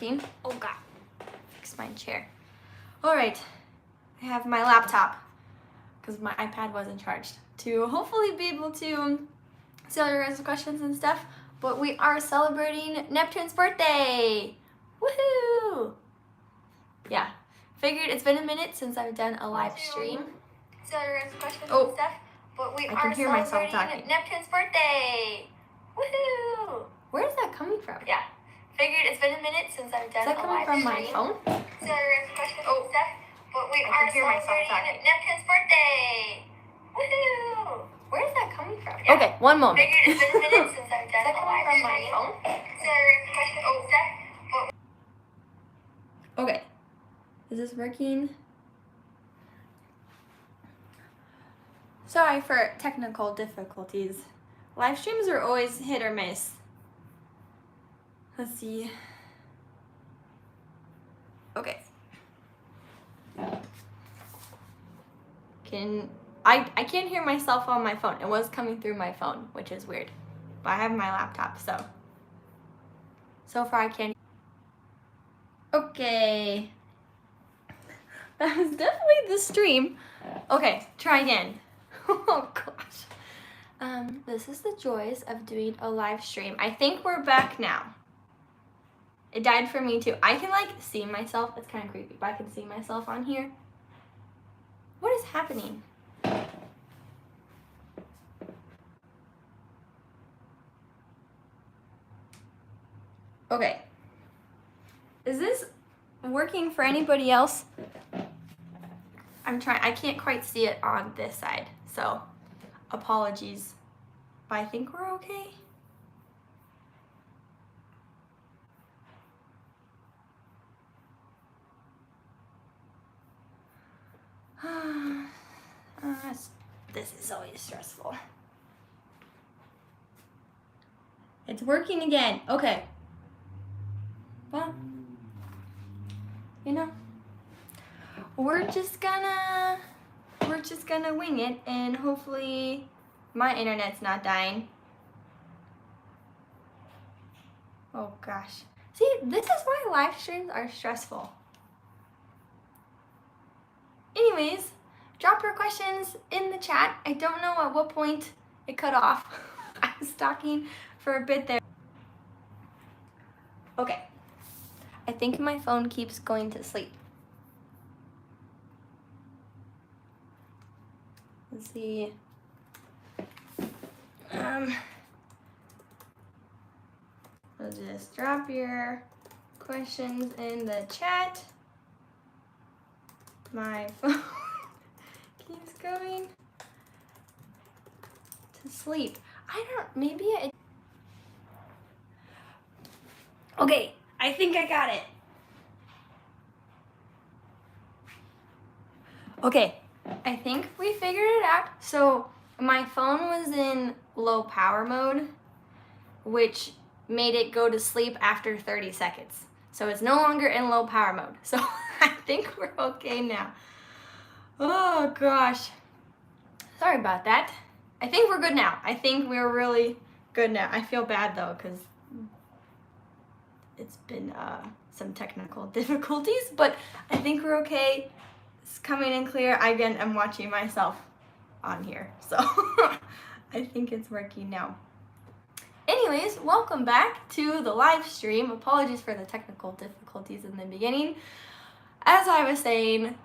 working. Oh God, fix my chair. All right, I have my laptop because my iPad wasn't charged to hopefully be able to see all your guys' questions and stuff. But we are celebrating Neptune's birthday. Woohoo! Yeah, figured it's been a minute since I've done a live stream. See all your guys' questions and stuff. But we are celebrating Neptune's birthday. Woohoo! Where is that coming from? Yeah. Figured it's been a minute since I've done a live stream. Is that coming from my phone? So there's questions and stuff. But we are celebrating Neptune's birthday. Woohoo! Where is that coming from? Yeah. Okay, one moment. Figured it's been a minute since I've done a live stream. Is that coming from my phone? So there's questions and stuff. Okay. Is this working? Sorry for technical difficulties. Live streams are always hit or miss. Let's see. Okay. I can't hear myself on my phone. It was coming through my phone, which is weird. But I have my laptop, so far I can't. Okay. That was definitely the stream. Okay, try again. Oh gosh. This is the joys of doing a live stream. I think we're back now. It died for me too. I can like see myself. It's kind of creepy, but I can see myself on here. What is happening? Okay. Is this working for anybody else? I can't quite see it on this side, so apologies. But I think we're okay. This is always stressful. It's working again. Okay. Well, you know, we're just gonna wing it, and hopefully my internet's not dying. Oh gosh. See, this is why live streams are stressful. Anyways, drop your questions in the chat. I don't know at what point it cut off. I was talking for a bit there. Okay. I think my phone keeps going to sleep. Let's see. I'll just drop your questions in the chat. My phone keeps going to sleep. Okay, I think I got it. Okay, I think we figured it out. So my phone was in low power mode, which made it go to sleep after 30 seconds. So it's no longer in low power mode. So I think we're okay now. Oh gosh. Sorry about that. I think we're good now. I think we're really good now. I feel bad though, because it's been some technical difficulties, but I think we're okay. It's coming in clear. Again, I'm watching myself on here, so I think it's working now. Anyways, welcome back to the live stream. Apologies for the technical difficulties in the beginning. As I was saying,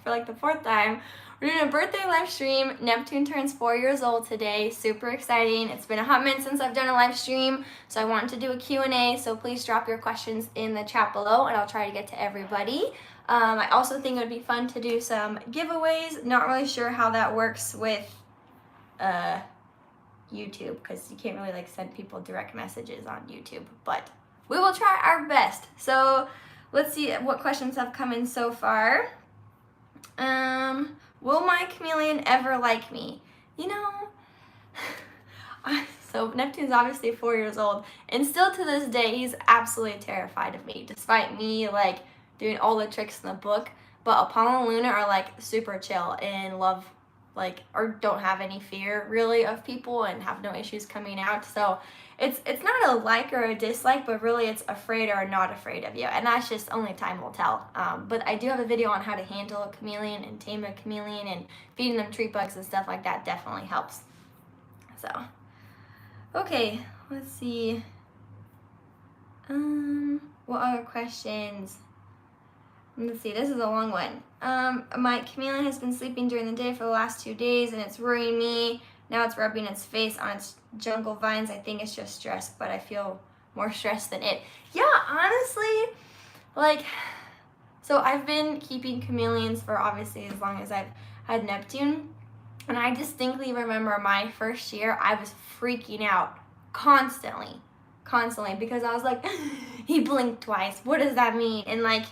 for like the fourth time, we're doing a birthday live stream. Neptune turns 4 years old today. Super exciting. It's been a hot minute since I've done a live stream, so I wanted to do a Q&A, so please drop your questions in the chat below, and I'll try to get to everybody. I also think it would be fun to do some giveaways. Not really sure how that works with YouTube, because you can't really like send people direct messages on YouTube, but we will try our best. So let's see what questions have come in so far. Will my chameleon ever like me? You know, so Neptune's obviously 4 years old, and still to this day he's absolutely terrified of me, despite me like doing all the tricks in the book. But Apollo and Luna are like super chill and love like, or don't have any fear really of people and have no issues coming out. So it's not a like or a dislike, but really it's afraid or not afraid of you, and that's just only time will tell. But I do have a video on how to handle a chameleon and tame a chameleon, and feeding them tree bugs and stuff like that definitely helps. So, okay, let's see. What other questions? Let's see, this is a long one. My chameleon has been sleeping during the day for the last 2 days and it's worrying me. Now it's rubbing its face on its jungle vines. I think it's just stress, but I feel more stressed than it. Yeah, honestly, like, so I've been keeping chameleons for obviously as long as I've had Neptune. And I distinctly remember my first year, I was freaking out constantly, because I was like, he blinked twice. What does that mean? And like,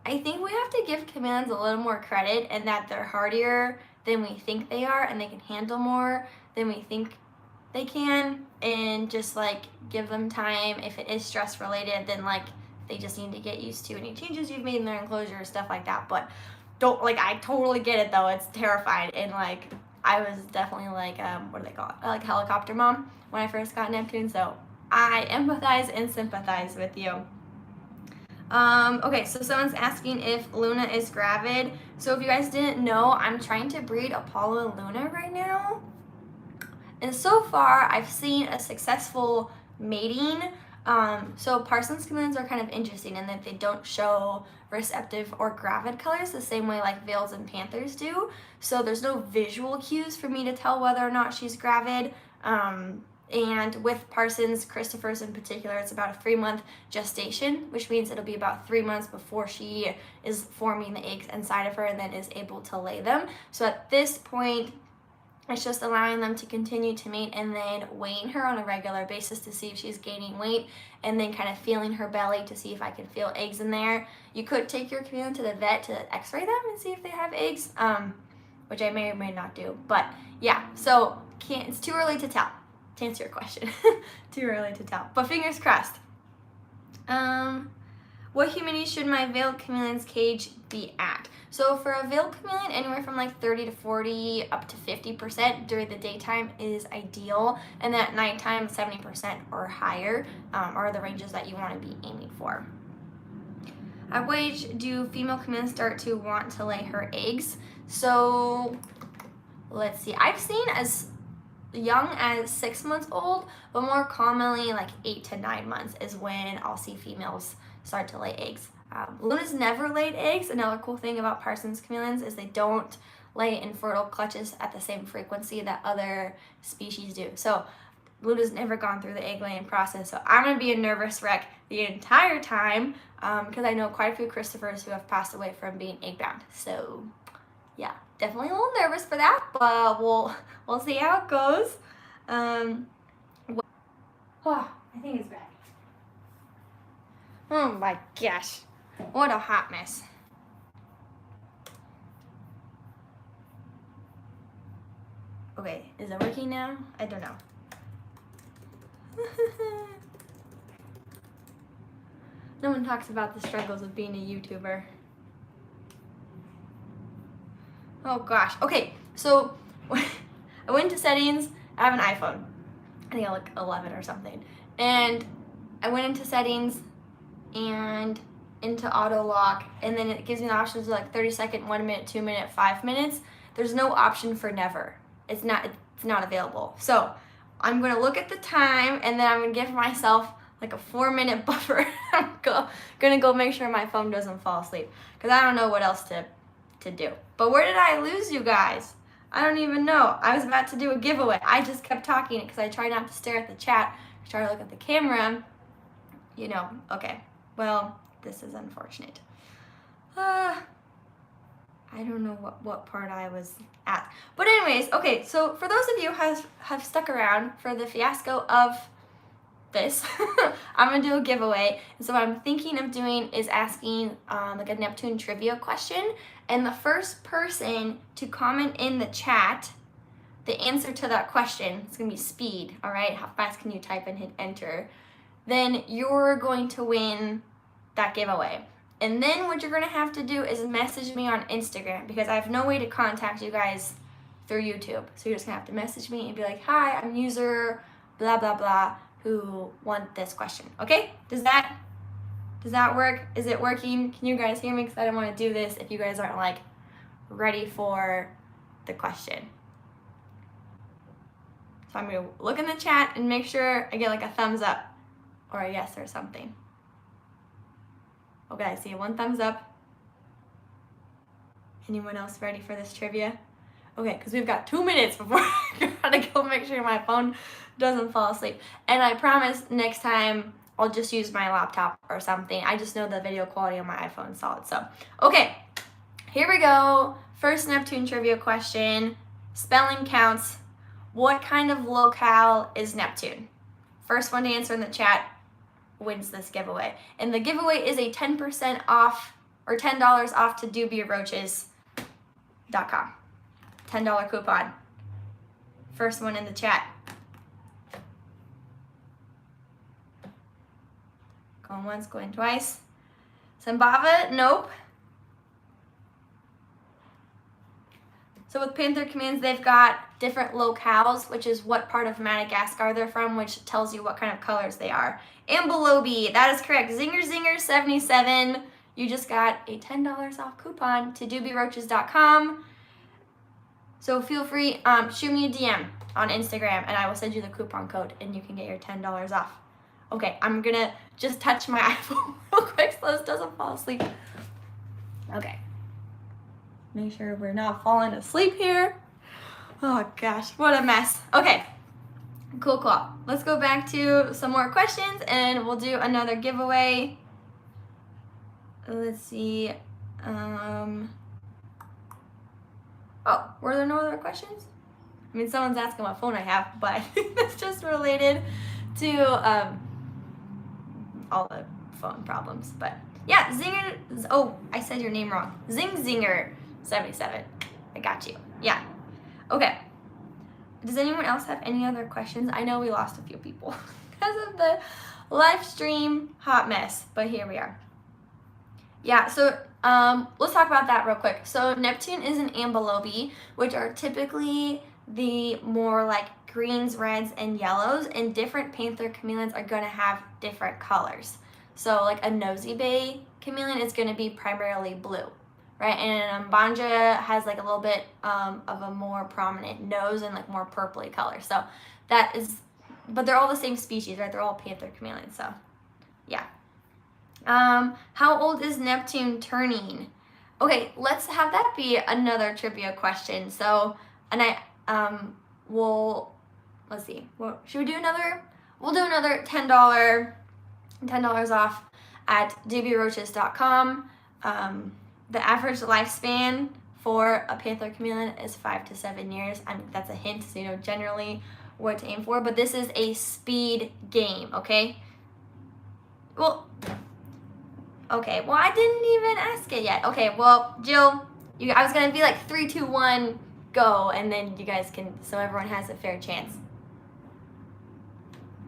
I think we have to give chameleons a little more credit, and that they're hardier than we think they are, and they can handle more than we think they can, and just like give them time. If it is stress related, then like they just need to get used to any changes you've made in their enclosure, stuff like that. But don't, like, I totally get it though. It's terrifying, and like I was definitely like, what do they call it? Like helicopter mom when I first got Neptune. So I empathize and sympathize with you. Okay, so someone's asking if Luna is gravid. So if you guys didn't know, I'm trying to breed Apollo and Luna right now. And so far, I've seen a successful mating. So Parsons chameleons are kind of interesting in that they don't show receptive or gravid colors the same way like veils and panthers do. So there's no visual cues for me to tell whether or not she's gravid. And with Parsons, Christopher's in particular, it's about a 3-month gestation, which means it'll be about 3 months before she is forming the eggs inside of her and then is able to lay them. So at this point, it's just allowing them to continue to mate and then weighing her on a regular basis to see if she's gaining weight, and then kind of feeling her belly to see if I can feel eggs in there. You could take your chameleon to the vet to x-ray them and see if they have eggs, which I may or may not do. But yeah, so it's too early to tell. To answer your question, too early to tell, but fingers crossed. What humidity should my veiled chameleon's cage be at? So for a veiled chameleon, anywhere from like 30 to 40 up to 50% during the daytime is ideal, and at nighttime 70% or higher are the ranges that you want to be aiming for. At what age do female chameleons start to want to lay her eggs? So let's see, I've seen as young as 6 months old, but more commonly like 8 to 9 months is when I'll see females start to lay eggs. Luna's never laid eggs. Another cool thing about Parsons chameleons is they don't lay in fertile clutches at the same frequency that other species do. So Luna's never gone through the egg laying process, so I'm gonna be a nervous wreck the entire time because I know quite a few Christophers who have passed away from being egg bound. So yeah, definitely a little nervous for that, but we'll see how it goes. I think it's back. Oh my gosh, what a hot mess. Okay, is it working now? I don't know. No one talks about the struggles of being a YouTuber. Oh gosh. Okay, so I went to settings. I have an iPhone. I think I like 11 or something. And I went into settings and into auto lock, and then it gives me the options of like 30 second, 1 minute, 2 minute, 5 minutes. There's no option for never. It's not available. So I'm gonna look at the time, and then I'm gonna give myself like a 4-minute buffer. I'm gonna go make sure my phone doesn't fall asleep, because I don't know what else to do. But where did I lose you guys? I don't even know. I was about to do a giveaway. I just kept talking because I try not to stare at the chat. I try to look at the camera. You know, okay. Well, this is unfortunate. I don't know what part I was at. But anyways, okay, so for those of you who have stuck around for the fiasco of this, I'm gonna do a giveaway. And so what I'm thinking of doing is asking like a Neptune trivia question, and the first person to comment in the chat the answer to that question, it's gonna be speed, all right? How fast can you type and hit enter? Then you're going to win that giveaway. And then what you're gonna have to do is message me on Instagram, because I have no way to contact you guys through YouTube. So you're just gonna have to message me and be like, hi, I'm user blah blah blah who want this question. Okay? Does that work? Is it working? Can you guys hear me? Because I don't want to do this if you guys aren't like ready for the question. So I'm gonna look in the chat and make sure I get like a thumbs up or a yes or something. Okay, I see one thumbs up. Anyone else ready for this trivia? Okay, because we've got 2 minutes before I gotta go make sure my phone doesn't fall asleep. And I promise next time I'll just use my laptop or something. I just know the video quality on my iPhone is solid. So, okay, here we go. First Neptune trivia question. Spelling counts. What kind of locale is Neptune? First one to answer in the chat wins this giveaway. And the giveaway is a 10% off or $10 off to doberoaches.com. $10 coupon. First one in the chat. Going once, going twice. Sambava, nope. So with Panther Chameleons, they've got different locales, which is what part of Madagascar they're from, which tells you what kind of colors they are. Ambelobi, that is correct. Zinger77, you just got a $10 off coupon to doberoaches.com. So feel free, shoot me a DM on Instagram, and I will send you the coupon code, and you can get your $10 off. Okay, I'm gonna just touch my iPhone real quick so this doesn't fall asleep. Okay. Make sure we're not falling asleep here. Oh gosh, what a mess. Okay, cool. Let's go back to some more questions and we'll do another giveaway. Let's see. Oh, were there no other questions? I mean, someone's asking what phone I have, but I think that's just related to all the phone problems. But yeah, Zinger, oh, I said your name wrong. Zinger77. I got you. Yeah. Okay. Does anyone else have any other questions? I know we lost a few people because of the live stream hot mess, but here we are. Yeah, so let's talk about that real quick. So Neptune is an ambelobi, which are typically the more like greens, reds, and yellows, and different Panther Chameleons are going to have different colors. So like a Nosy Bay Chameleon is going to be primarily blue, right? And an Mbanja has like a little bit of a more prominent nose and like more purpley color. So that is, but they're all the same species, right? They're all Panther Chameleons, so yeah. How old is Neptune turning? Okay, let's have that be another trivia question. So, and let's see, should we do another? We'll do another $10 off at doberoaches.com. The average lifespan for a Panther Chameleon is 5 to 7 years. I mean, that's a hint, so you know generally what to aim for, but this is a speed game, okay? Well, okay, well, I didn't even ask it yet. Okay, well, Jill, I was going to be like 3, 2, 1, go, and then you guys can, so everyone has a fair chance.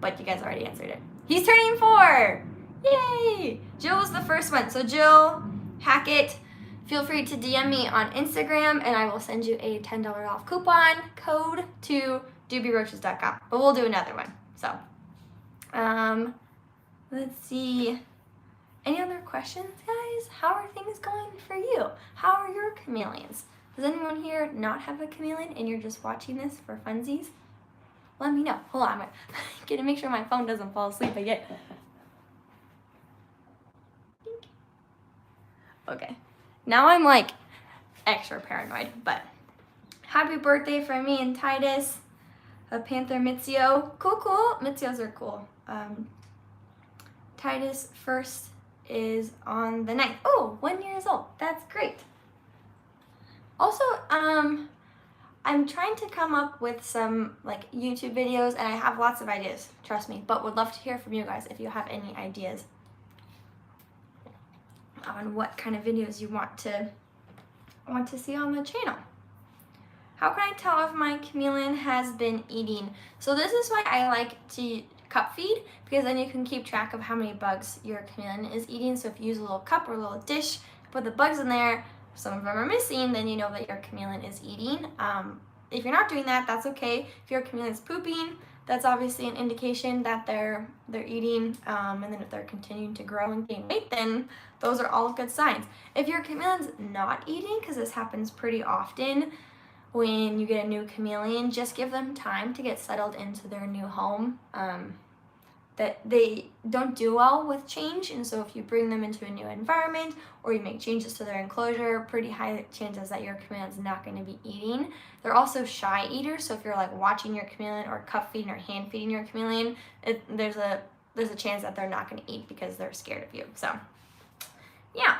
But you guys already answered it. He's turning 4! Yay! Jill was the first one. So Jill, Hackett, feel free to DM me on Instagram, and I will send you a $10 off coupon code to doberoaches.com. But we'll do another one. So, let's see. Any other questions, guys? How are things going for you? How are your chameleons? Does anyone here not have a chameleon and you're just watching this for funsies? Let me know. Hold on, I'm gonna make sure my phone doesn't fall asleep again. Okay, now I'm like extra paranoid, but happy birthday from me and Titus, a Panther Mitsio. Cool. Mitzios are cool. Titus first is on the 9th. Oh, 1 year old. That's great. Also, I'm trying to come up with some like YouTube videos, and I have lots of ideas, trust me, but would love to hear from you guys if you have any ideas on what kind of videos you want to see on the channel. How can I tell if my chameleon has been eating? So this is why I like to cup feed, because then you can keep track of how many bugs your chameleon is eating. So if you use a little cup or a little dish, put the bugs in there, some of them are missing, then you know that your chameleon is eating. if you're not doing that, that's okay. If your chameleon's pooping, that's obviously an indication that they're eating, and then if they're continuing to grow and gain weight, then those are all good signs. If your chameleon's not eating, because this happens pretty often when you get a new chameleon, just give them time to get settled into their new home. That they don't do well with change, and so if you bring them into a new environment or you make changes to their enclosure, pretty high chances that your chameleon's not going to be eating. They're also shy eaters, so if you're like watching your chameleon or cup feeding or hand feeding your chameleon, there's a chance that they're not going to eat because they're scared of you. So yeah.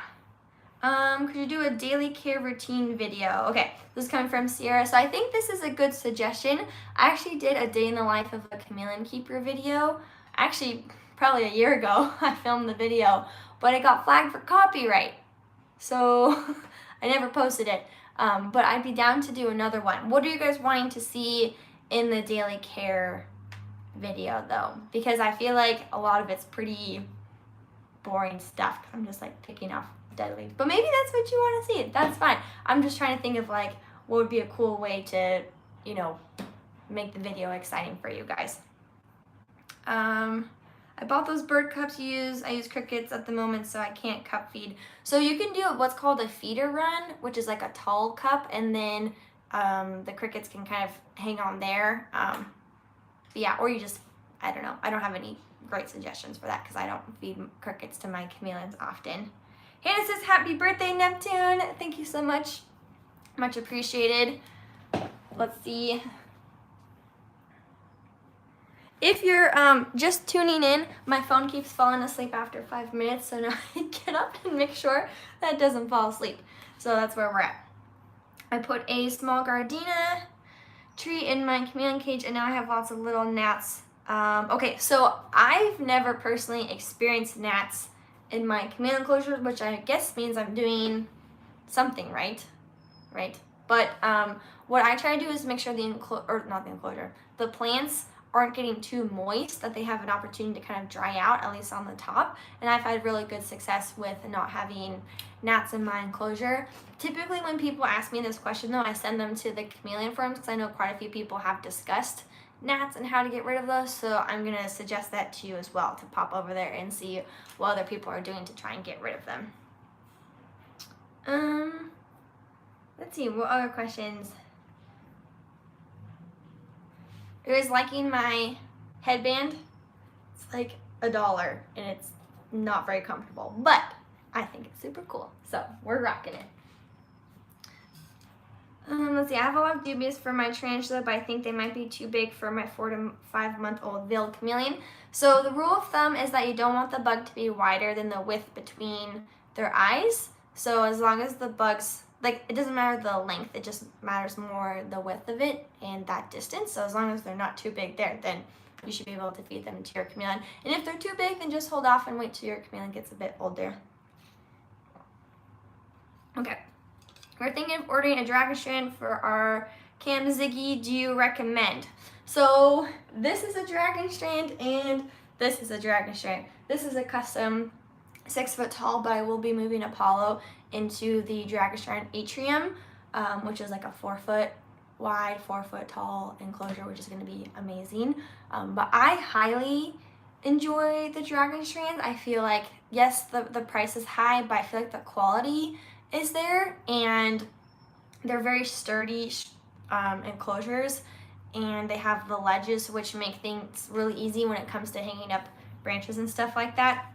Could you do a daily care routine video? Okay, this is coming from Sierra. So I think this is a good suggestion. I actually did a day in the life of a chameleon keeper video. Actually, probably a year ago, I filmed the video, but it got flagged for copyright. So I never posted it. But I'd be down to do another one. What are you guys wanting to see in the daily care video though? Because I feel like a lot of it's pretty boring stuff. I'm just like picking off dead leaves. But maybe that's what you want to see. That's fine. I'm just trying to think of like what would be a cool way to, you know, make the video exciting for you guys. I bought those bird cups you use. I use crickets at the moment, so I can't cup feed. So you can do what's called a feeder run, which is like a tall cup, and then the crickets can kind of hang on there. Yeah, or you just, I don't know. I don't have any great suggestions for that because I don't feed crickets to my chameleons often. Hannah says, happy birthday, Neptune. Thank you so much. Much appreciated. Let's see. If you're just tuning in, my phone keeps falling asleep after 5 minutes, so now I get up and make sure that it doesn't fall asleep. So that's where we're at. I put a small gardenia tree in my chameleon cage, and now I have lots of little gnats. Okay, so I've never personally experienced gnats in my chameleon enclosure, which I guess means I'm doing something right? But what I try to do is make sure the plants aren't getting too moist, that they have an opportunity to kind of dry out, at least on the top. And I've had really good success with not having gnats in my enclosure. Typically when people ask me this question though, I send them to the chameleon forums because I know quite a few people have discussed gnats and how to get rid of those. So I'm gonna suggest that to you as well, to pop over there and see what other people are doing to try and get rid of them. Let's see, what other questions? You guys liking my headband? It's like $1 and it's not very comfortable, but I think it's super cool. So we're rocking it. Let's see, I have a lot of dubious for my tarantula, but I think they might be too big for my 4 to 5 month old veiled chameleon. So the rule of thumb is that you don't want the bug to be wider than the width between their eyes. So as long as the bugs, like, it doesn't matter the length, it just matters more the width of it and that distance. So as long as they're not too big there, then you should be able to feed them to your chameleon. And if they're too big, then just hold off and wait till your chameleon gets a bit older. Okay, we're thinking of ordering a dragon strand for our Cam Ziggy. Do you recommend? So this is a dragon strand and this is a dragon strand. This is a custom 6 foot tall, but I will be moving Apollo into the dragon strand atrium, which is like a 4 foot wide, 4 foot tall enclosure, which is going to be amazing. But I highly enjoy the dragon strand. I feel like, yes, the price is high, but I feel like the quality is there, and they're very sturdy enclosures, and they have the ledges, which make things really easy when it comes to hanging up branches and stuff like that.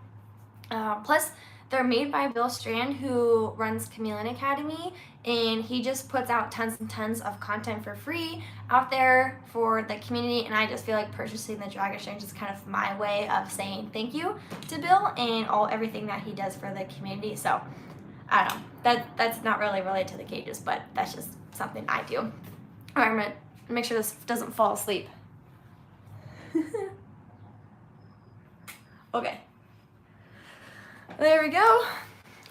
Plus, they're made by Bill Strand, who runs Chameleon Academy, and he just puts out tons and tons of content for free out there for the community, and I just feel like purchasing the dragon strand is kind of my way of saying thank you to Bill and everything that he does for the community. So I don't know, that's not really related to the cages, but that's just something I do. All right, I'm gonna make sure this doesn't fall asleep. Okay. There we go.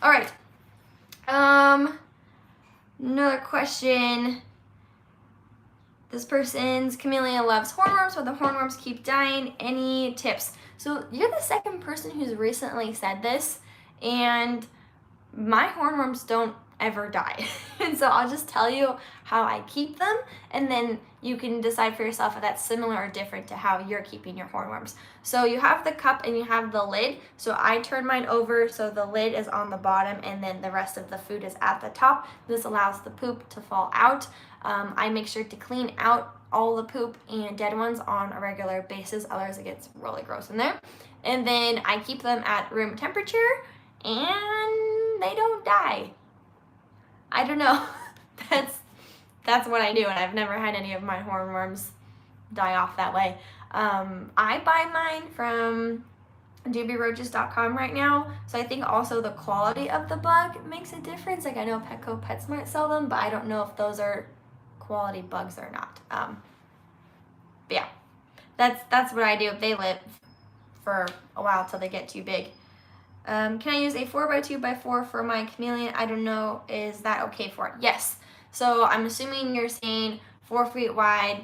All right. Another question. This person's chameleon loves hornworms, but the hornworms keep dying. Any tips? So you're the second person who's recently said this, and my hornworms don't ever die. And so I'll just tell you how I keep them, and then you can decide for yourself if that's similar or different to how you're keeping your hornworms. So you have the cup and you have the lid. So I turn mine over so the lid is on the bottom and then the rest of the food is at the top. This allows the poop to fall out. I make sure to clean out all the poop and dead ones on a regular basis, otherwise it gets really gross in there. And then I keep them at room temperature and they don't die. I don't know. That's what I do, and I've never had any of my hornworms die off that way. I buy mine from dbroaches.com right now, so I think also the quality of the bug makes a difference. Like I know Petco Pets might sell them, but I don't know if those are quality bugs or not. But yeah, that's what I do. They live for a while till they get too big. Can I use a 4x2x4 for my chameleon? I don't know. Is that okay for it? Yes. So I'm assuming you're saying 4 feet wide,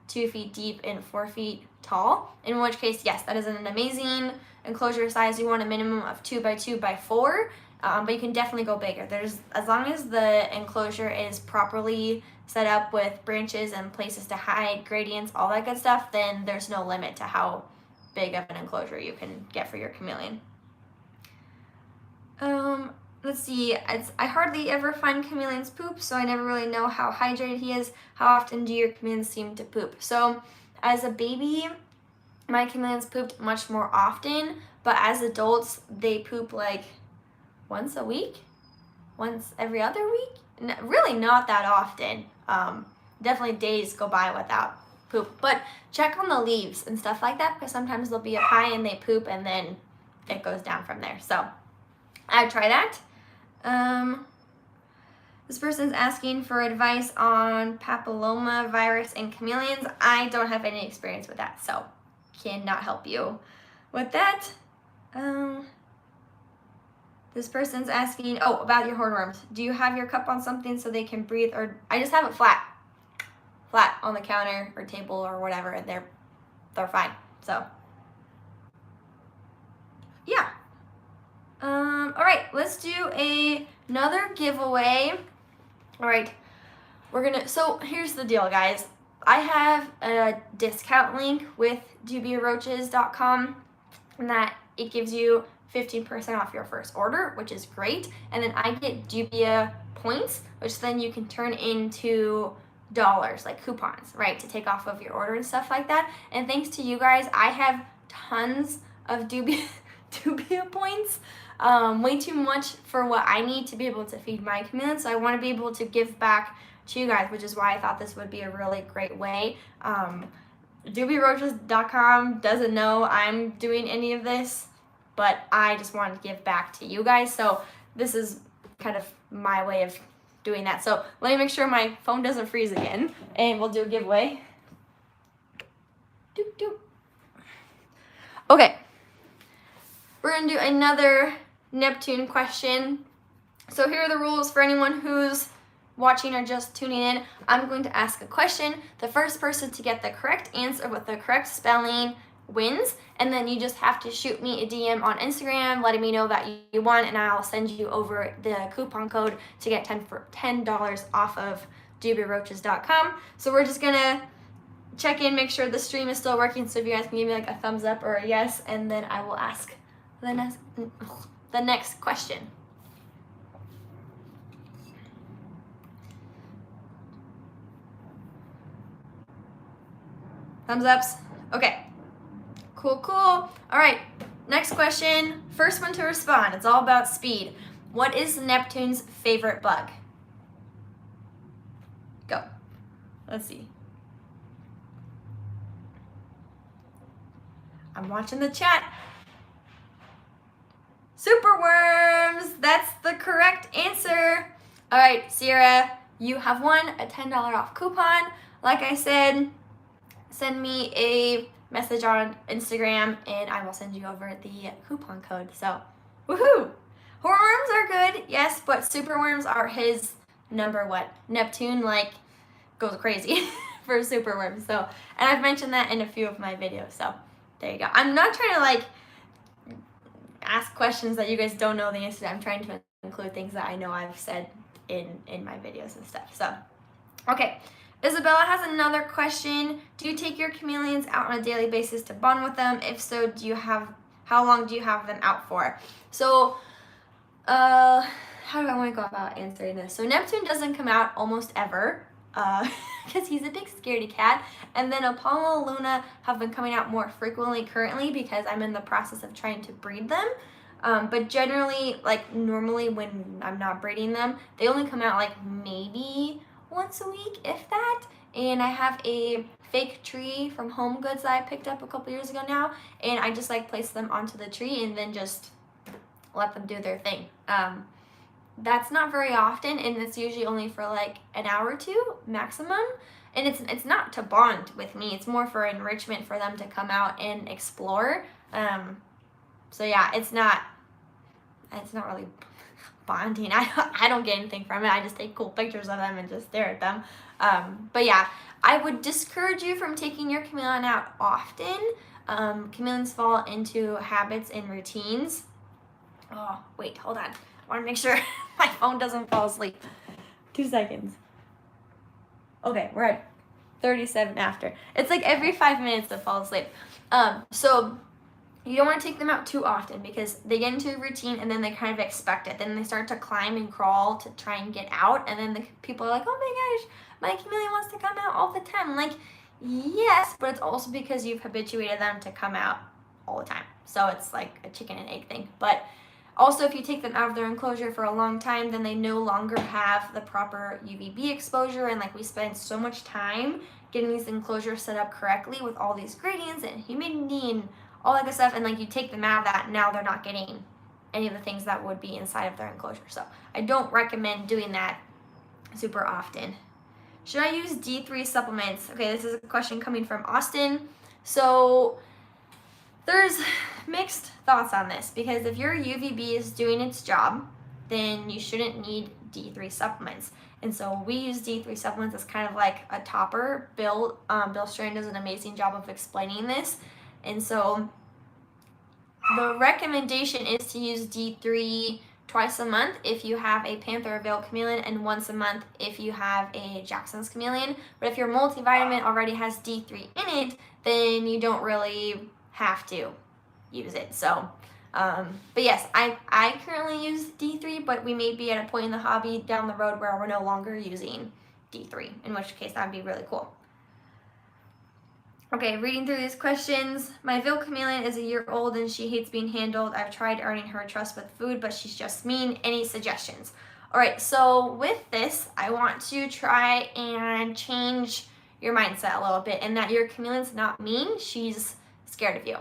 2 feet deep, and 4 feet tall. In which case, yes, that is an amazing enclosure size. You want a minimum of 2x2x4, but you can definitely go bigger. As long as the enclosure is properly set up with branches and places to hide, gradients, all that good stuff, then there's no limit to how big of an enclosure you can get for your chameleon. Let's see, I hardly ever find chameleons poop, so I never really know how hydrated he is. How often do your chameleons seem to poop? So as a baby, my chameleons pooped much more often, but as adults, they poop like once a week, once every other week. Really not that often. Definitely days go by without poop, but check on the leaves and stuff like that, because sometimes they'll be up high and they poop and then it goes down from there. So I'd try that. This person's asking for advice on papilloma virus and chameleons. I don't have any experience with that, so cannot help you with that. This person's asking, about your hornworms. Do you have your cup on something so they can breathe, or I just have it flat on the counter or table or whatever, and they're fine. So yeah. All right, let's do another giveaway. All right, so here's the deal, guys. I have a discount link with dubiaroaches.com, and that it gives you 15% off your first order, which is great. And then I get Dubia points, which then you can turn into dollars, like coupons, right, to take off of your order and stuff like that. And thanks to you guys, I have tons of Dubia points. Way too much for what I need to be able to feed my chameleons. So I want to be able to give back to you guys, which is why I thought this would be a really great way. DubiaRoaches.com doesn't know I'm doing any of this, but I just wanted to give back to you guys. So this is kind of my way of doing that. So let me make sure my phone doesn't freeze again, and we'll do a giveaway. Doop, doop. Okay. We're going to do another Neptune question. So here are the rules for anyone who's watching or just tuning in. I'm going to ask a question. The first person to get the correct answer with the correct spelling wins, and then you just have to shoot me a DM on Instagram letting me know that you won, and I'll send you over the coupon code to get $10 off of dubiaroaches.com. So we're just going to check in, make sure the stream is still working, so if you guys can give me like a thumbs up or a yes, and then I will ask the next question. Thumbs ups. Okay. Cool. All right. Next question. First one to respond. It's all about speed. What is Neptune's favorite bug? Go. Let's see. I'm watching the chat. Superworms. That's the correct answer. All right, Sierra, you have won a $10 off coupon. Like I said, send me a message on Instagram and I will send you over the coupon code. So, woohoo! Hornworms are good, yes, but superworms are his number one. Neptune, goes crazy for superworms. So, and I've mentioned that in a few of my videos. So, there you go. I'm not trying to, ask questions that you guys don't know the answer to. I'm trying to include things that I know I've said in my videos and stuff. So, okay. Isabella has another question. Do you take your chameleons out on a daily basis to bond with them? If so, how long do you have them out for? So, how do I want to go about answering this? So Neptune doesn't come out almost ever, because he's a big scaredy cat. And then Apollo and Luna have been coming out more frequently currently because I'm in the process of trying to breed them. But generally, like normally when I'm not breeding them, they only come out like maybe once a week, if that. And I have a fake tree from Home Goods that I picked up a couple years ago now, and I just like place them onto the tree and then just let them do their thing. That's not very often, and it's usually only for like an hour or two maximum. And it's not to bond with me, it's more for enrichment for them to come out and explore. So yeah, it's not really bonding. I don't get anything from it. I just take cool pictures of them and just stare at them. But yeah, I would discourage you from taking your chameleon out often. Chameleons fall into habits and routines. Oh, wait, hold on. I want to make sure my phone doesn't fall asleep. 2 seconds. Okay, we're at 37 after. It's like every 5 minutes to fall asleep. So you don't want to take them out too often because they get into a routine and then they kind of expect it. Then they start to climb and crawl to try and get out. And then the people are like, oh my gosh, my chameleon wants to come out all the time. I'm like, yes, but it's also because you've habituated them to come out all the time. So it's like a chicken and egg thing. But also, if you take them out of their enclosure for a long time, then they no longer have the proper UVB exposure. And like we spend so much time getting these enclosures set up correctly with all these gradients and humidity and all that good stuff. And like you take them out of that, now they're not getting any of the things that would be inside of their enclosure. So I don't recommend doing that super often. Should I use D3 supplements? Okay, this is a question coming from Austin. So there's mixed thoughts on this because if your UVB is doing its job, then you shouldn't need D3 supplements. And so we use D3 supplements as kind of like a topper. Bill Strand does an amazing job of explaining this. And so the recommendation is to use D3 twice a month if you have a Panther or Veil chameleon, and once a month if you have a Jackson's chameleon. But if your multivitamin already has D3 in it, then you don't really have to use it. So, but yes, I currently use D3, but we may be at a point in the hobby down the road where we're no longer using D3, in which case that would be really cool. Okay, reading through these questions. My Veil chameleon is a year old and she hates being handled. I've tried earning her trust with food, but she's just mean. Any suggestions? All right, so with this, I want to try and change your mindset a little bit, and that your chameleon's not mean, she's scared of you.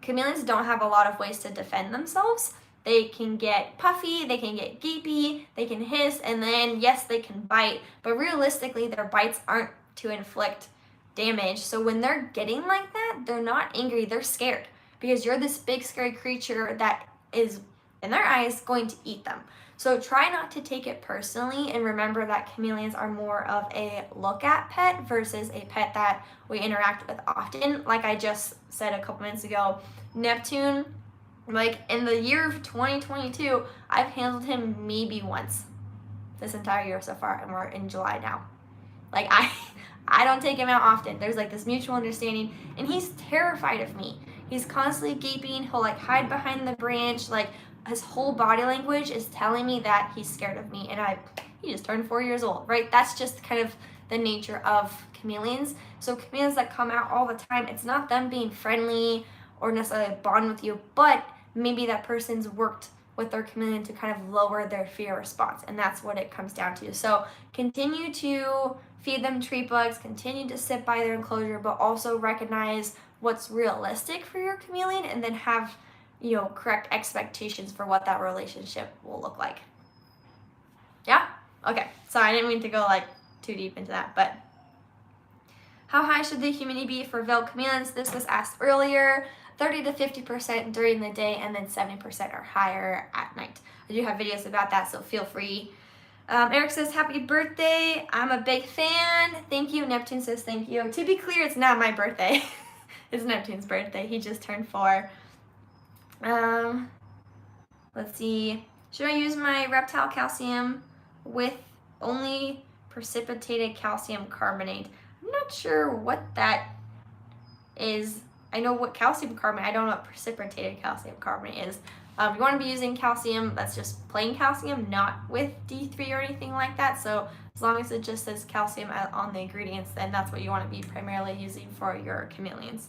Chameleons don't have a lot of ways to defend themselves. They can get puffy, they can get gapey, they can hiss, and then yes, they can bite, but realistically their bites aren't to inflict damage. So when they're getting like that, they're not angry, they're scared because you're this big scary creature that is, in their eyes, going to eat them. So try not to take it personally, and remember that chameleons are more of a look at pet versus a pet that we interact with often. Like I just said a couple minutes ago, Neptune, like in the year of 2022, I've handled him maybe once this entire year so far, and we're in July now. Like I don't take him out often. There's like this mutual understanding, and he's terrified of me. He's constantly gaping. He'll like hide behind the branch. Like his whole body language is telling me that he's scared of me, and he just turned 4 years old, right? That's just kind of the nature of chameleons. So chameleons that come out all the time, it's not them being friendly or necessarily bond with you, but maybe that person's worked with their chameleon to kind of lower their fear response, and that's what it comes down to. So continue to feed them tree bugs, continue to sit by their enclosure, but also recognize what's realistic for your chameleon, and then have, you know, correct expectations for what that relationship will look like. Yeah? Okay. Sorry, I didn't mean to go like too deep into that, but how high should the humidity be for Veil chameleons? This was asked earlier. 30 to 50% during the day, and then 70% or higher at night. I do have videos about that, so feel free. Eric says, happy birthday. I'm a big fan. Thank you. Neptune says, thank you. To be clear, it's not my birthday. It's Neptune's birthday. He just turned 4. Let's see. Should I use my Reptile calcium with only precipitated calcium carbonate. I'm not sure what that is. I know what calcium carbonate, I don't know what precipitated calcium carbonate is. You want to be using calcium that's just plain calcium, not with D3 or anything like that. So as long as it just says calcium on the ingredients, then that's what you want to be primarily using for your chameleons.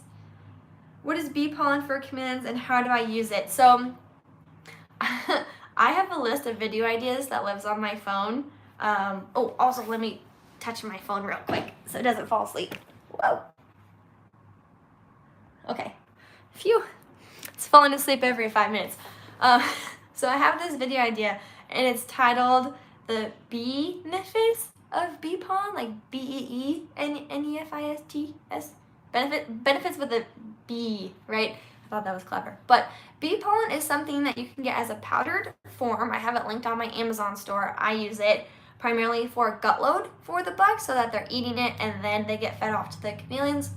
What is bee pollen for chameleons and how do I use it? So I have a list of video ideas that lives on my phone. Oh, also let me touch my phone real quick so it doesn't fall asleep. Whoa. Okay. Phew. It's falling asleep every 5 minutes. So I have this video idea and it's titled The Benefits of Bee Pollen, like BEENEFISTS. Benefits with a B, right? I thought that was clever. But bee pollen is something that you can get as a powdered form. I have it linked on my Amazon store. I use it primarily for gut load for the bugs so that they're eating it and then they get fed off to the chameleons.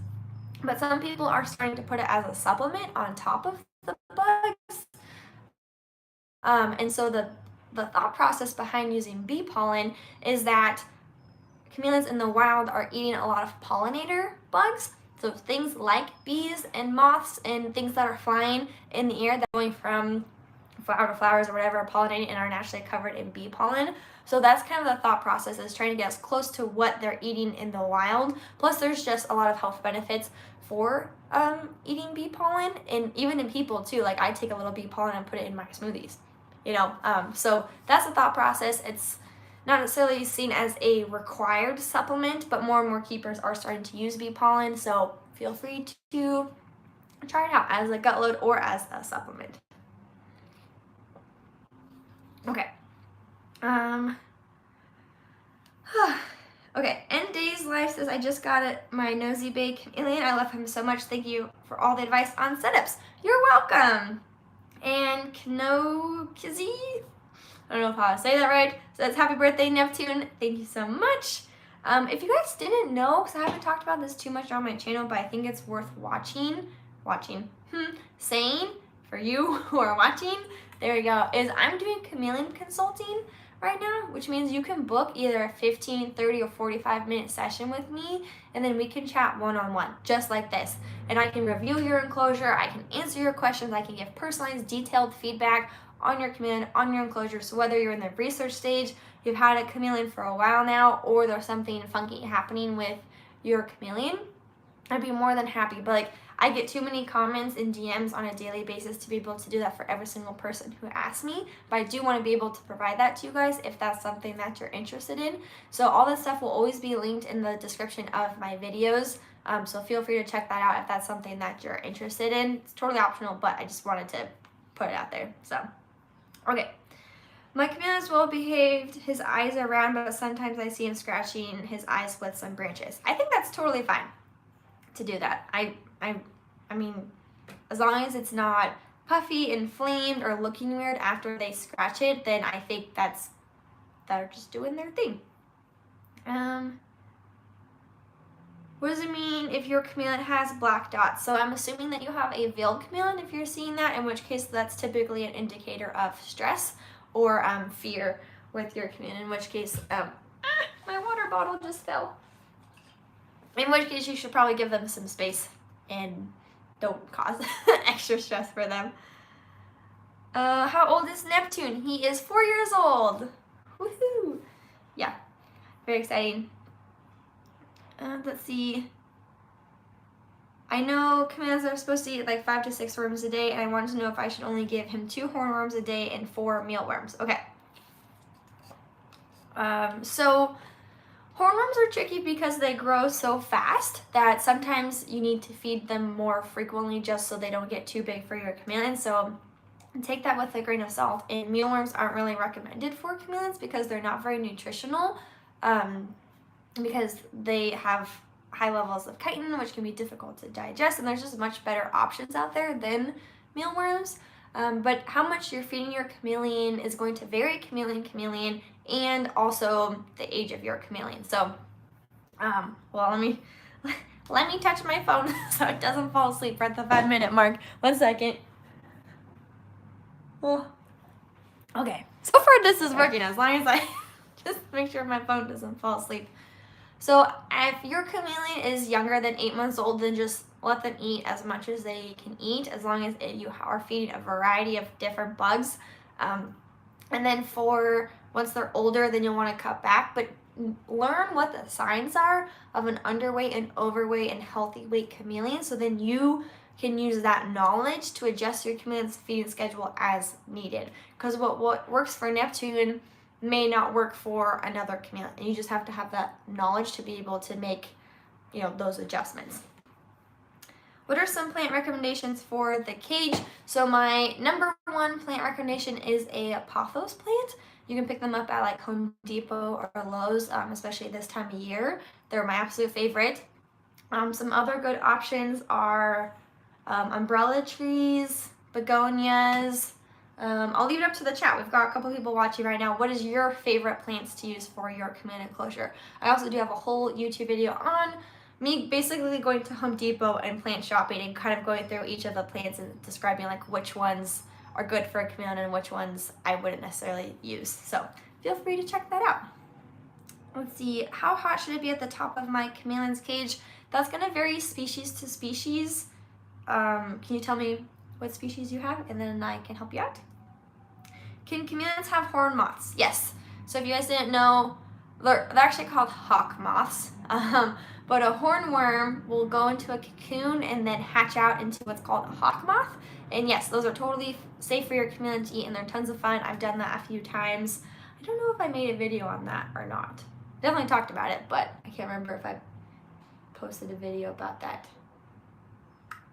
But some people are starting to put it as a supplement on top of the bugs. And so the thought process behind using bee pollen is that chameleons in the wild are eating a lot of pollinator bugs. So things like bees and moths and things that are flying in the air that are going from flower to flowers or whatever, pollinating and are naturally covered in bee pollen. So that's kind of the thought process, is trying to get as close to what they're eating in the wild. Plus there's just a lot of health benefits for eating bee pollen, and even in people too. Like I take a little bee pollen and put it in my smoothies, you know. So that's the thought process. It's not necessarily seen as a required supplement, but more and more keepers are starting to use bee pollen, so feel free to try it out as a gut load or as a supplement. Okay. Okay, End Days Life says, I just got my nosy bay chameleon. I love him so much. Thank you for all the advice on setups. You're welcome. And Kizzy, I don't know if I say that right. So that's happy birthday, Neptune. Thank you so much. If you guys didn't know, because I haven't talked about this too much on my channel, but I think it's worth saying for you who are watching, there we go, is I'm doing chameleon consulting right now, which means you can book either a 15, 30, or 45-minute session with me, and then we can chat one-on-one, just like this. And I can review your enclosure, I can answer your questions, I can give personalized, detailed feedback on your chameleon, on your enclosure. So whether you're in the research stage, you've had a chameleon for a while now, or there's something funky happening with your chameleon, I'd be more than happy. But like, I get too many comments and DMs on a daily basis to be able to do that for every single person who asks me, but I do want to be able to provide that to you guys if that's something that you're interested in. So all this stuff will always be linked in the description of my videos, so feel free to check that out if that's something that you're interested in. It's totally optional, but I just wanted to put it out there. So okay, my chameleon is well behaved. His eyes are round, but sometimes I see him scratching his eyes with some branches. I think that's totally fine to do that. I mean, as long as it's not puffy, inflamed, or looking weird after they scratch it, then I think they're just doing their thing. What does it mean if your chameleon has black dots? So I'm assuming that you have a veiled chameleon if you're seeing that, in which case that's typically an indicator of stress or fear with your chameleon, in which case, my water bottle just fell. In which case you should probably give them some space and don't cause extra stress for them. How old is Neptune? He is 4 years old. Woohoo! Yeah, very exciting. Let's see. I know chameleons are supposed to eat like 5 to 6 worms a day, and I wanted to know if I should only give him 2 hornworms a day and 4 mealworms. Okay. So hornworms are tricky because they grow so fast that sometimes you need to feed them more frequently just so they don't get too big for your chameleon. So take that with a grain of salt. And mealworms aren't really recommended for chameleons because they're not very nutritional, because they have high levels of chitin, which can be difficult to digest, and there's just much better options out there than mealworms. But how much you're feeding your chameleon is going to vary chameleon, and also the age of your chameleon. So, well, let me touch my phone so it doesn't fall asleep at the 5-minute mark. 1 second. Oh. Okay, so far this is working as long as I Just make sure my phone doesn't fall asleep. So if your chameleon is younger than 8 months old, then just let them eat as much as they can eat, as long as you are feeding a variety of different bugs. And then for once they're older, then you'll want to cut back, but learn what the signs are of an underweight and overweight and healthy weight chameleon, so then you can use that knowledge to adjust your chameleon's feeding schedule as needed. Because what works for Neptune may not work for another chameleon, and you just have to have that knowledge to be able to make, those adjustments. What are some plant recommendations for the cage? So my number one plant recommendation is a pothos plant. You can pick them up at like Home Depot or Lowe's, especially this time of year. They're my absolute favorite. Some other good options are umbrella trees, begonias. I'll leave it up to the chat. We've got a couple people watching right now. What is your favorite plants to use for your chameleon enclosure? I also do have a whole YouTube video on me basically going to Home Depot and plant shopping and kind of going through each of the plants and describing like which ones are good for a chameleon and which ones I wouldn't necessarily use. So feel free to check that out. Let's see, how hot should it be at the top of my chameleon's cage? That's gonna vary species to species. Can you tell me what species you have, and then I can help you out? Can chameleons have horned moths? Yes. So if you guys didn't know, they're actually called hawk moths. But a hornworm will go into a cocoon and then hatch out into what's called a hawk moth. And yes, those are totally safe for your chameleon to eat, and they're tons of fun. I've done that a few times. I don't know if I made a video on that or not. Definitely talked about it, but I can't remember if I posted a video about that.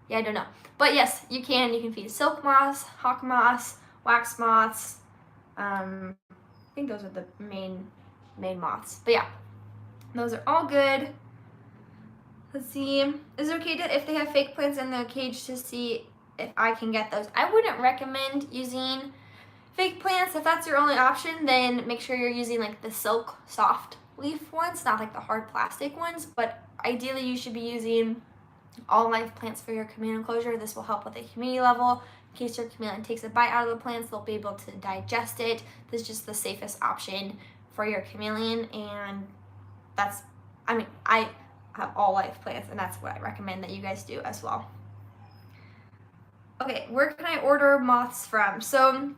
Yeah, I don't know. But yes, you can feed silk moths, hawk moths, wax moths. I think those are the main moths. But yeah, those are all good. Let's see. Is it okay if they have fake plants in the cage to see if I can get those? I wouldn't recommend using fake plants. If that's your only option, then make sure you're using like the silk soft leaf ones, not like the hard plastic ones. But ideally, you should be using all live plants for your chameleon enclosure. This will help with the humidity level. In case your chameleon takes a bite out of the plants, they'll be able to digest it. This is just the safest option for your chameleon, and I have all live plants, and that's what I recommend that you guys do as well. Okay, where can I order moths from? So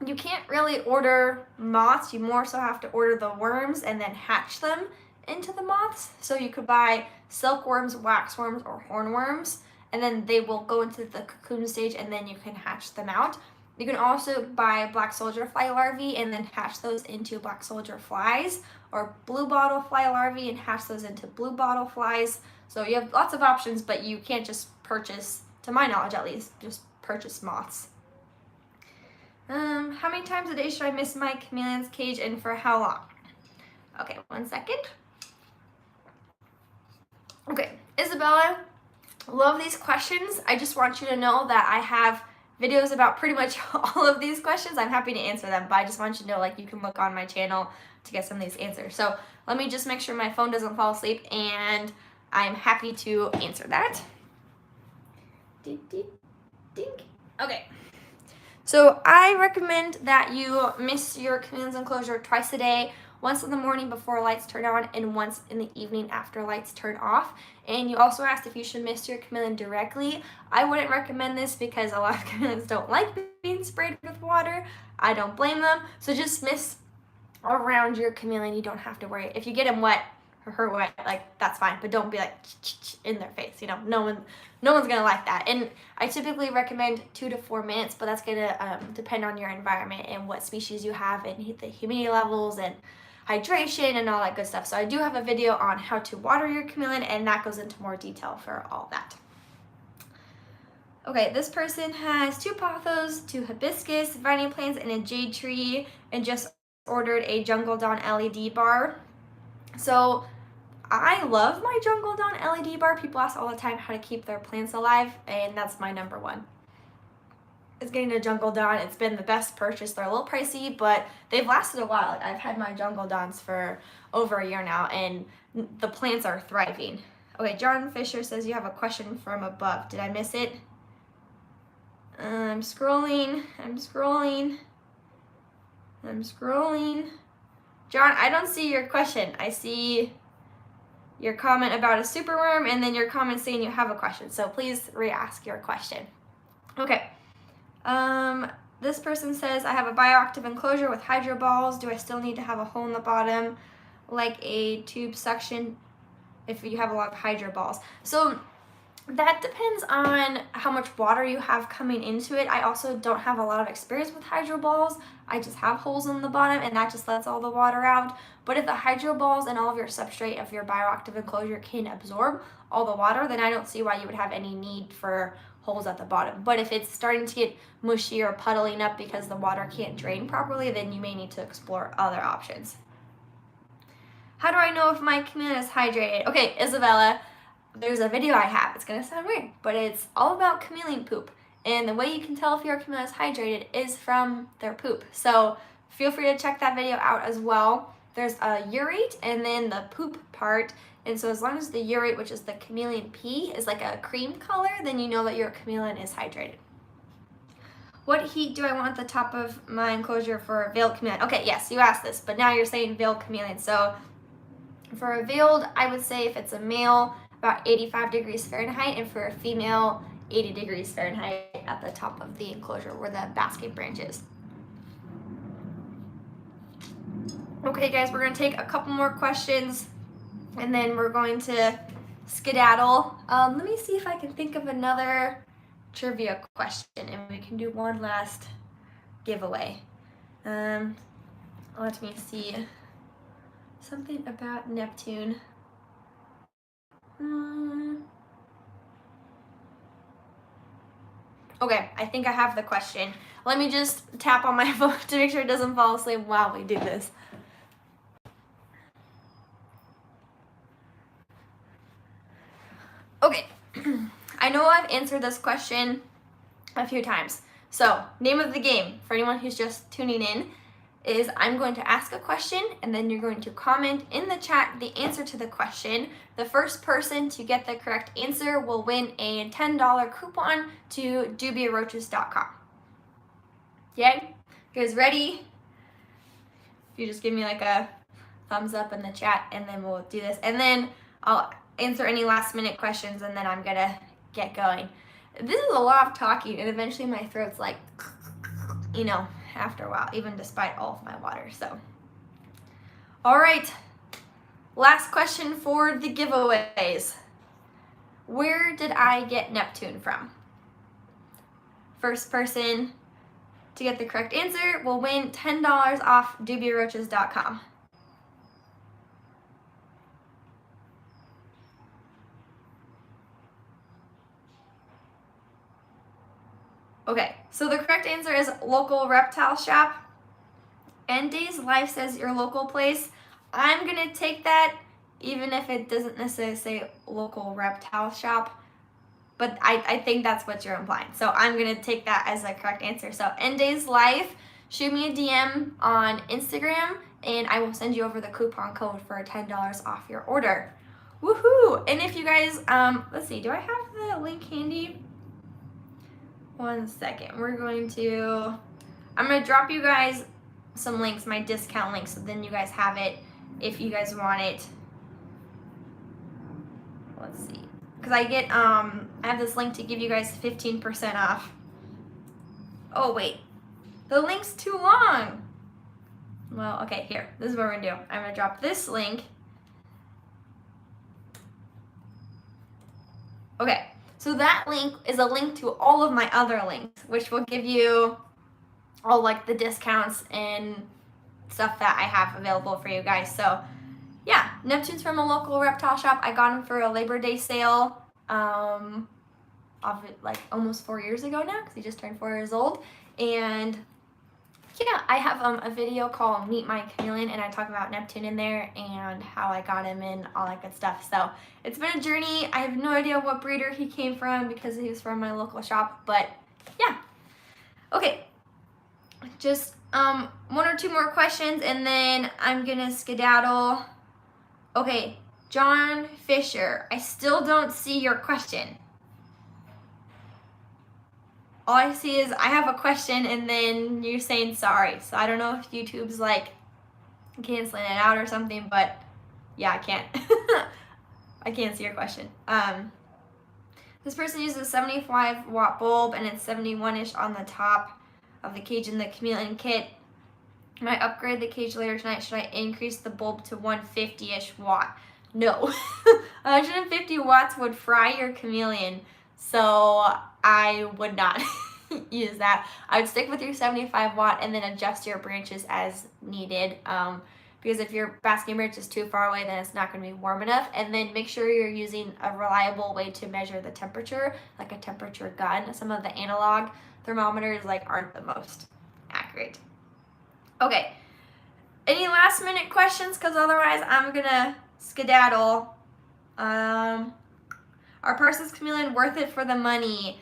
you can't really order moths. You more so have to order the worms and then hatch them into the moths. So you could buy silkworms, waxworms, or hornworms, and then they will go into the cocoon stage, and then you can hatch them out. You can also buy black soldier fly larvae and then hatch those into black soldier flies, or blue bottle fly larvae and hatch those into blue bottle flies. So you have lots of options, but you can't just purchase, to my knowledge at least, just purchase moths. How many times a day should I miss my chameleon's cage, and for how long? Okay, 1 second. Okay, Isabella, love these questions. I just want you to know that I have videos about pretty much all of these questions. I'm happy to answer them, but I just want you to know, like, you can look on my channel to get some of these answers. So let me just make sure my phone doesn't fall asleep, and I'm happy to answer that. Ding, ding, ding. Okay. So I recommend that you miss your chameleon's enclosure twice a day. Once in the morning before lights turn on, and once in the evening after lights turn off. And you also asked if you should mist your chameleon directly. I wouldn't recommend this because a lot of chameleons don't like being sprayed with water. I don't blame them. So just mist around your chameleon. You don't have to worry. If you get him wet or her wet, like, that's fine, but don't be like in their face. No one's gonna like that. And I typically recommend 2 to 4 minutes, but that's gonna depend on your environment and what species you have and the humidity levels and hydration and all that good stuff. So I do have a video on how to water your chameleon, and that goes into more detail for all that. Okay, this person has 2 pothos, 2 hibiscus, vine plants, and a jade tree, and just ordered a Jungle Dawn LED bar. So I love my Jungle Dawn LED bar. People ask all the time how to keep their plants alive, and that's my number one. Is getting a Jungle Dawn. It's been the best purchase. They're a little pricey, but they've lasted a while. I've had my Jungle Dawns for over a year now, and the plants are thriving. Okay, John Fisher says you have a question from above. Did I miss it? I'm scrolling. John, I don't see your question. I see your comment about a superworm and then your comment saying you have a question. So please re-ask your question. Okay. This person says, I have a bioactive enclosure with hydro balls. Do I still need to have a hole in the bottom like a tube suction if you have a lot of hydro balls? So that depends on how much water you have coming into it. I also don't have a lot of experience with hydro balls. I just have holes in the bottom and that just lets all the water out. But if the hydro balls and all of your substrate of your bioactive enclosure can absorb all the water, then I don't see why you would have any need for holes at the bottom. But if it's starting to get mushy or puddling up because the water can't drain properly, then you may need to explore other options. How do I know if my chameleon is hydrated? Okay, Isabella, there's a video I have. It's gonna sound weird, but it's all about chameleon poop. And the way you can tell if your chameleon is hydrated is from their poop. So feel free to check that video out as well. There's a urate and then the poop part. And so as long as the urate, which is the chameleon pee, is like a cream color, then you know that your chameleon is hydrated. What heat do I want at the top of my enclosure for a veiled chameleon? Okay, yes, you asked this, but now you're saying veiled chameleon. So for a veiled, I would say if it's a male, about 85 degrees Fahrenheit, and for a female, 80 degrees Fahrenheit at the top of the enclosure where the basket branch is. Okay guys, we're gonna take a couple more questions and then we're going to skedaddle. Let me see if I can think of another trivia question and we can do one last giveaway. Let me see. Something about Neptune. Okay, I think I have the question. Let me just tap on my phone to make sure it doesn't fall asleep while we do this. Okay, I know I've answered this question a few times. So, name of the game, for anyone who's just tuning in, is I'm going to ask a question and then you're going to comment in the chat the answer to the question. The first person to get the correct answer will win a $10 coupon to dubiaroaches.com. Okay? You guys ready? If you just give me like a thumbs up in the chat and then we'll do this. And then I'll answer any last minute questions and then I'm gonna get going. This is a lot of talking and eventually my throat's like, you know, after a while, even despite all of my water. So, all right, last question for the giveaways. Where did I get Neptune from? First person to get the correct answer will win $10 off dubiaroaches.com. Okay, so the correct answer is local reptile shop. Days Life says your local place. I'm gonna take that even if it doesn't necessarily say local reptile shop, but I think that's what you're implying. So I'm gonna take that as the correct answer. So Days Life, shoot me a DM on Instagram and I will send you over the coupon code for $10 off your order. Woohoo! And if you guys, let's see, do I have the link handy? One second, I'm gonna drop you guys some links, my discount links, so then you guys have it if you guys want it. Let's see, because I have this link to give you guys 15% off. Oh wait, the link's too long. Well, okay, here, this is what we're gonna do. I'm gonna drop this link. Okay. So that link is a link to all of my other links, which will give you all like the discounts and stuff that I have available for you guys. So yeah, Neptune's from a local reptile shop. I got him for a Labor Day sale of it like almost 4 years ago now because he just turned 4 years old. And yeah, I have a video called Meet My Chameleon and I talk about Neptune in there and how I got him and all that good stuff. So it's been a journey. I have no idea what breeder he came from because he was from my local shop, but yeah. Okay, just one or two more questions and then I'm gonna skedaddle. Okay, John Fisher, I still don't see your question. All I see is I have a question and then you're saying sorry. So I don't know if YouTube's like canceling it out or something, but yeah, I can't. I can't see your question. This person uses a 75 watt bulb and it's 71-ish on the top of the cage in the Chameleon kit. Might upgrade the cage later tonight. Should I increase the bulb to 150-ish watt? No. 150 watts would fry your Chameleon, so I would not use that. I would stick with your 75 watt and then adjust your branches as needed. Because if your basking branch is too far away, then it's not going to be warm enough. And then make sure you're using a reliable way to measure the temperature, like a temperature gun. Some of the analog thermometers aren't the most accurate. Okay, any last minute questions? Because otherwise I'm gonna skedaddle. Are Parsons Chameleon worth it for the money?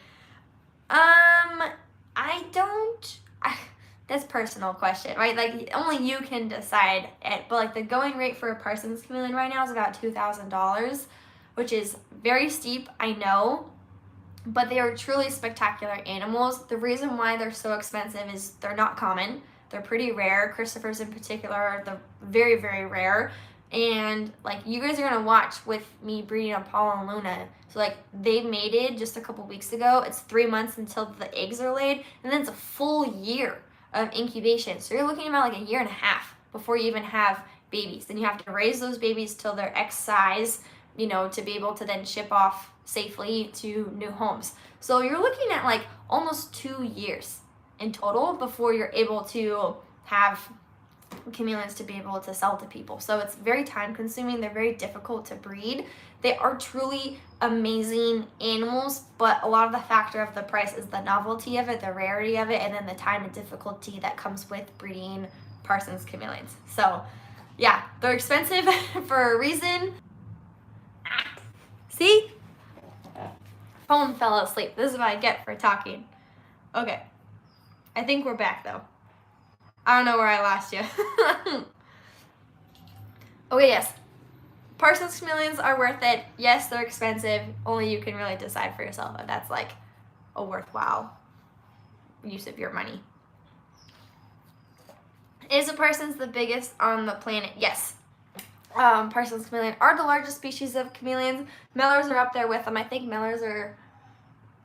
That's a personal question, right? Only you can decide it. But the going rate for a Parsons Chameleon right now is about $2,000, which is very steep, I know. But they are truly spectacular animals. The reason why they're so expensive is they're not common. They're pretty rare. Christopher's in particular are the very, very rare. And you guys are gonna watch with me breeding Apollo and Luna. So they mated just a couple weeks ago. It's 3 months until the eggs are laid, and then it's a full year of incubation. So you're looking about a year and a half before you even have babies. Then you have to raise those babies till they're X size, to be able to then ship off safely to new homes. So you're looking at almost 2 years in total before you're able to have chameleons to be able to sell to people. So it's very time consuming. They're very difficult to breed. They are truly amazing animals, but a lot of the factor of the price is the novelty of it, the rarity of it, and then the time and difficulty that comes with breeding Parsons Chameleons. So yeah, they're expensive for a reason. See? Phone fell asleep. This is what I get for talking. Okay. I think we're back though. I don't know where I lost you. Okay, yes. Parsons Chameleons are worth it. Yes, they're expensive. Only you can really decide for yourself if that's a worthwhile use of your money. Is a Parsons the biggest on the planet? Yes. Parsons Chameleon are the largest species of chameleons. Mellors are up there with them. I think Mellors are,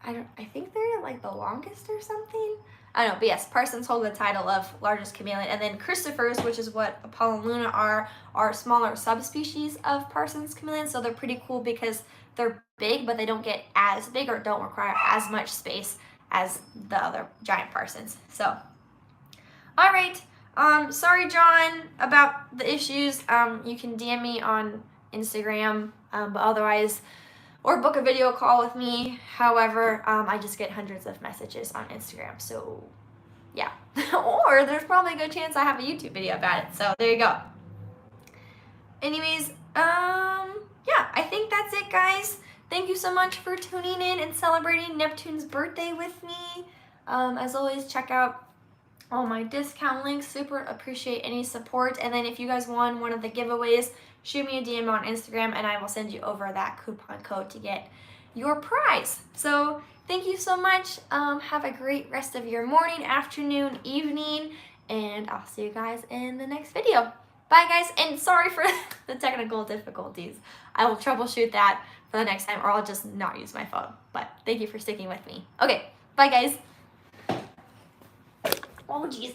I think they're the longest or something. I don't know, but yes, Parsons hold the title of largest chameleon. And then Christophers, which is what Apollo and Luna are smaller subspecies of Parsons chameleons. So they're pretty cool because they're big, but they don't get as big or don't require as much space as the other giant Parsons. So, all right. Sorry, John, about the issues. You can DM me on Instagram, but otherwise, or book a video call with me. However, I just get hundreds of messages on Instagram, so yeah. Or there's probably a good chance I have a YouTube video about it, so there you go. Anyways, yeah, I think that's it, guys. Thank you so much for tuning in and celebrating Neptune's birthday with me. As always, check out all my discount links. Super appreciate any support. And then if you guys won one of the giveaways, shoot me a DM on Instagram and I will send you over that coupon code to get your prize. So thank you so much. Have a great rest of your morning, afternoon, evening, and I'll see you guys in the next video. Bye, guys, and sorry for the technical difficulties. I will troubleshoot that for the next time, or I'll just not use my phone. But thank you for sticking with me. Okay, bye, guys. Oh, jeez.